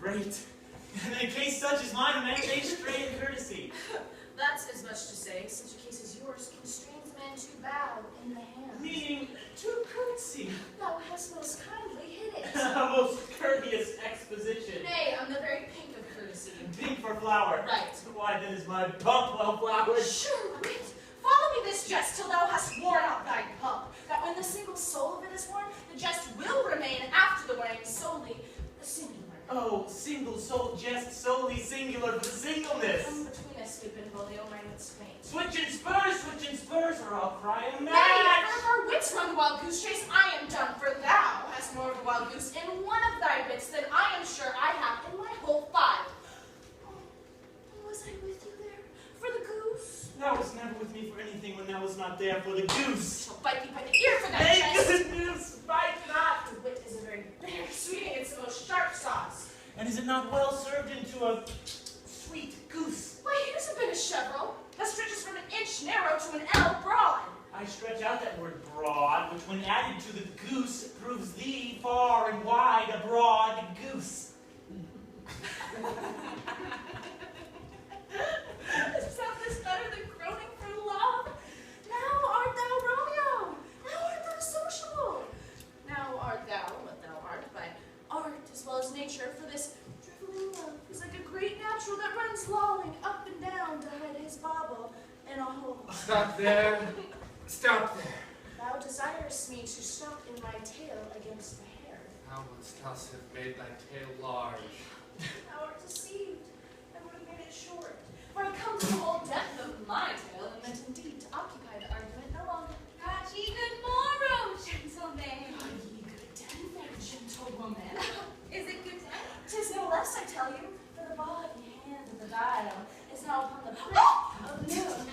great. And in a case such as mine, a man may stray in courtesy.
That's as much to say, such a case as yours constrains man to bow in the hand.
Meaning to courtesy.
Thou hast most kindly hit it.
A most courteous exposition.
Nay, I'm the very pink of courtesy.
Pink for flower.
Right.
Why then is my pump well flowered?
Sure, wit. Follow me this jest till thou hast worn out thy pump, that when the single soul of it is worn, the jest will remain after the wearing solely singular.
Oh, single soul jest solely singular for the singleness.
Come between us, sweep and folio, my wits faint.
Switch and spurs, or I'll cry a match.
Nay, for wits run the wild goose chase, I am done, for thou hast more of a wild goose in one of thy wits than I am sure I have in my whole 5. Oh, was I with you there for the goose?
Thou was never with me for anything when thou was not there for the goose.
Shall bite thee by the ear for that
Nay,
jest.
good news, bite not.
The wit is a very bitter sweeting, it's the most sharp sauce.
And is it not well served into a sweet goose?
Why, here's a bit of chevron that stretches from an inch narrow to an L broad.
I stretch out that word broad, which when added to the goose proves thee far and wide a broad goose.
Sound this better than groaning for love? Now art thou Romeo. Now art thou sociable. Now art thou what thou art by art as well as nature, for this dribbling love is like a great natural that runs lolling up and down to hide his bauble in a hole.
Stop there. Stop there.
Thou desirest me to stop in my tail against the hair.
How wouldst thou have made thy tail large?
Thou art deceived. I would have made it short. For I come to the whole depth of my tale and meant indeed to occupy the argument no longer.
Ye good morrow, gentlemen.
Ye good den, fair gentlewoman.
Is it good day?
'Tis no less, I tell you, for the body hand of the dial is now upon the prick of noon.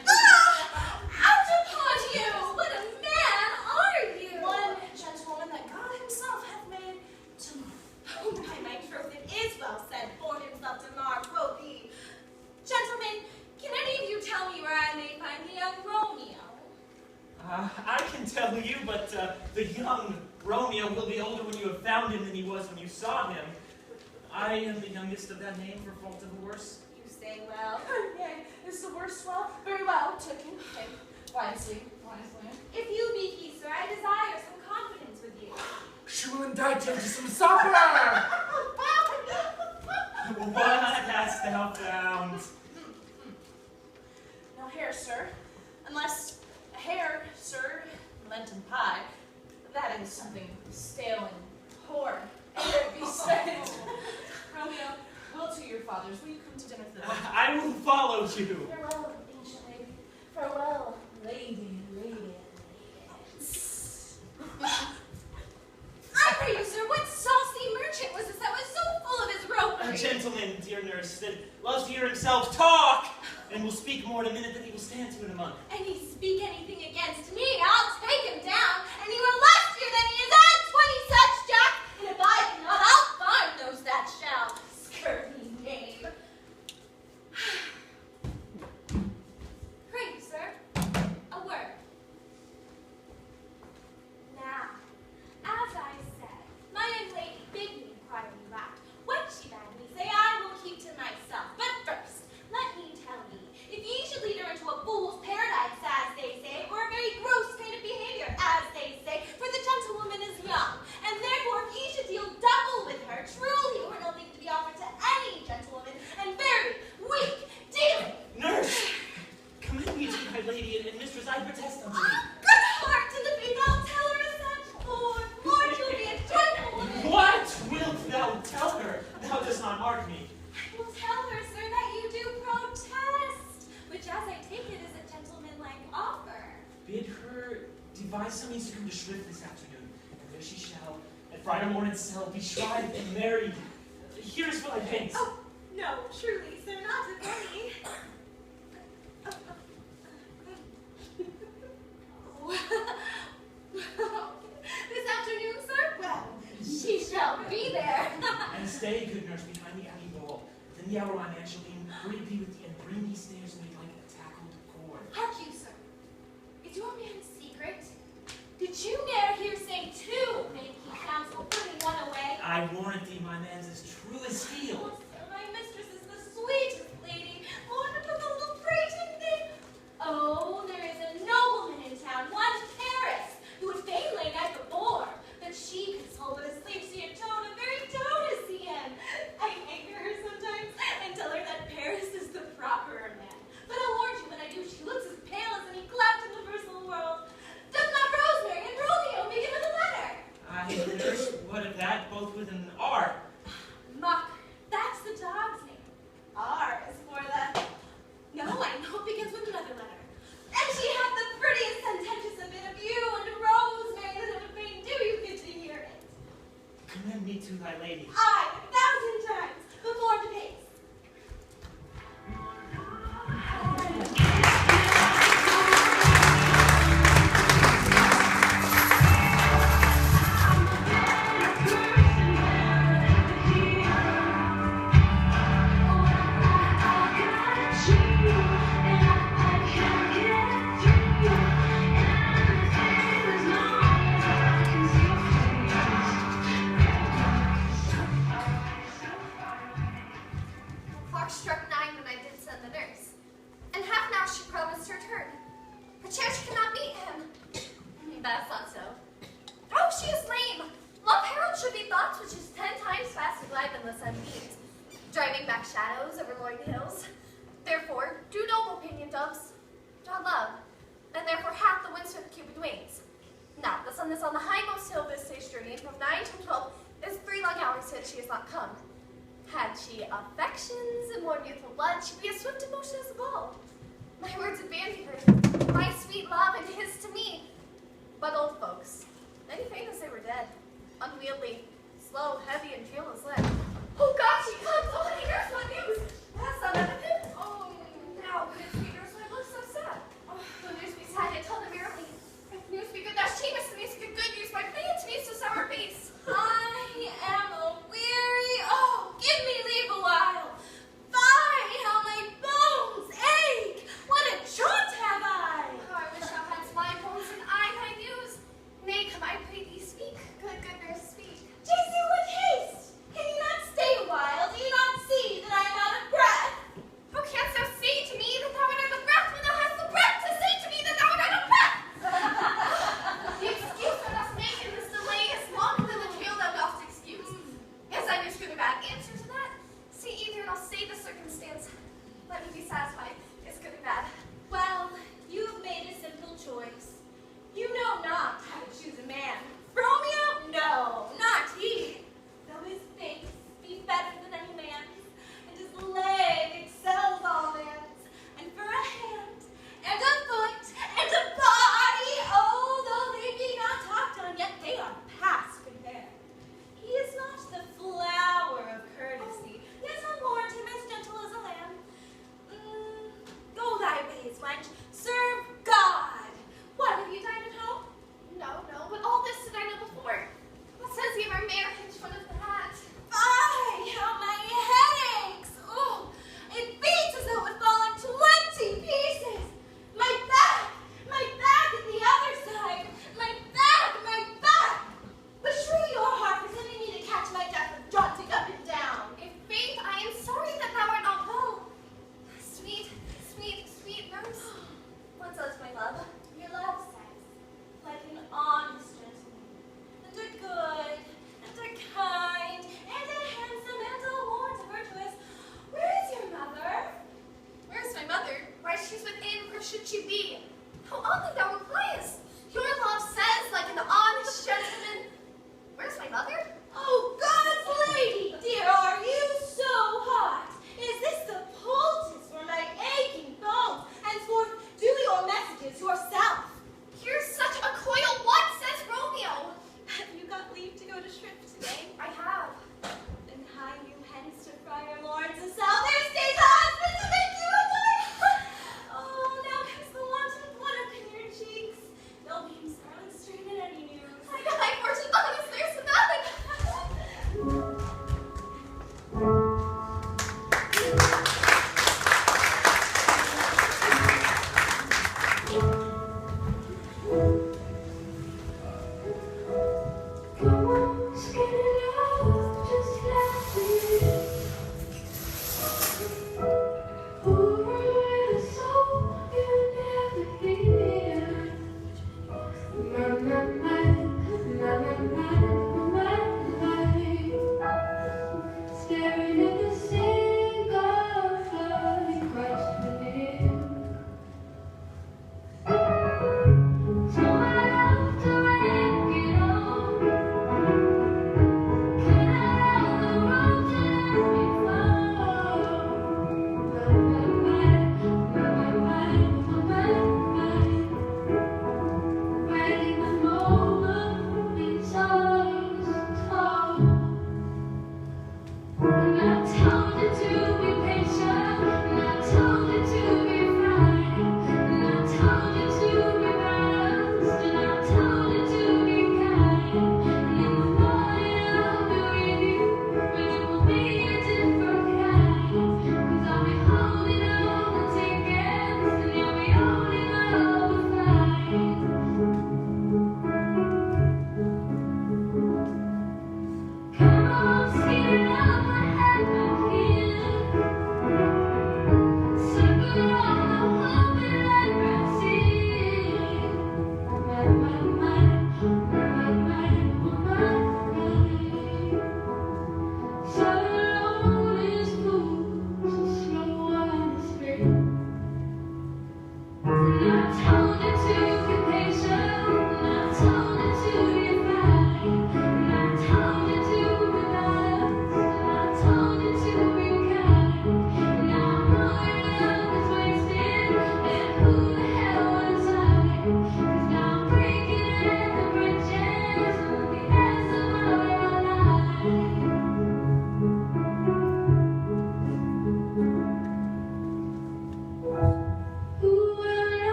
Out upon you! What a man are you?
One gentlewoman that God himself hath made to mark.
Oh, my troth, it is well said, for himself to mark, quoth he. Gentlemen, can any of you tell me where I may find the young Romeo?
I can tell you, but the young Romeo will be older when you have found him than he was when you saw him. I am the youngest of that name, for fault of a worse.
You say well.
Yea, is the worst well? Very well, taken. Take wisely.
If you be he, sir, I desire some confidence with you.
She will indict him to some supper!
What hast thou found?
No hare, sir. Unless a hare, sir, Lenten pie. That is something stale and poor. And it be said. Romeo, will to your fathers. Will you come to dinner for the night?
I will follow you.
Farewell, ancient lady. Farewell, lady.
I pray you, sir, what saucy merchant was this that was so full of his rope?
A gentleman, dear nurse, that loves to hear himself talk, and will speak more in a minute than he will stand to in a month.
And he speak anything against me, I'll take him down, and he were lustier than he is at 20 such jack, and if I cannot, I'll find those that shall. Scurvy knave.
Pray you, sir, a word. Now, as I said, my young lady bid me inquire you out. What she bade me say I will keep to myself. But first, let me tell ye, if ye should lead her into a fool's paradise, as they say, or a very gross kind of behavior, as they say, for the gentlewoman is young, and therefore if ye should deal double with her, truly or nothing to be offered to any gentlewoman, and very weak dealing.
Nurse, commend me to my lady and mistress, I protest unto thee.
Good heart to the faith, I'll tell her as such, Lord, you'll be a gentlewoman.
What wilt thou tell her? Thou dost not mark me.
I will tell her, sir, that you do protest, which as I take it is a gentlemanlike offer.
Bid her devise some means to come to Shrift this afternoon, and there she shall, at Friday morning cell, be tried and married. Here is what I paint.
Oh, no, truly, sir, not a penny. This afternoon, sir? Well, she shall be there.
And stay, good nurse, behind the abbey wall. Then the hour my man shall be with thee, and bring these stairs and make like a tackled cord.
Hark you, sir. Is your man secret? Did you ne'er hear say two make he counsel, putting one away?
I warrant thee, my man's as true as steel.
Oh, sir, my mistress is the sweetest lady, born of the little prating thing. Oh, there is a nobleman in town, one Paris, who would fain lay night before, but she console with a sleep-seer tone, a very dotacy end. I anger her sometimes and tell her that Paris is the proper man. But I'll warn you, when I do, she looks as pale as any cloud in the versal world. Does not Rosemary and Romeo begin with a letter?
Aye, nurse, what of that, both with an R?
Mock, that's the dog's name. R is for the... No, I know it begins with another letter. And she hath the prettiest sententious of it of you and Rosemary that it would fain do you good to hear it.
Commend me to thy lady.
Aye, 1,000 times, before the pace.
Clock struck 9 when I did send the nurse. And half now she promised her turn. Perchance she cannot meet him. That's not so. Oh, she is lame. Love Harold should be thoughts which is 10 times faster glide than the sun beams, driving back shadows over loin hills. Therefore, do noble pinion doves, draw love, and therefore hath the wind swift Cupid wings. Now, the sun is on the hindmost hill of this day's journey, and from 9 to 12 is 3 long hours since she has not come. Had she affections and warm youthful blood, she'd be as swift in motion as a bull. My words had bandied her, my sweet love and his to me. But old folks, many faint as they were dead, unwieldy, slow, heavy, and fearless led.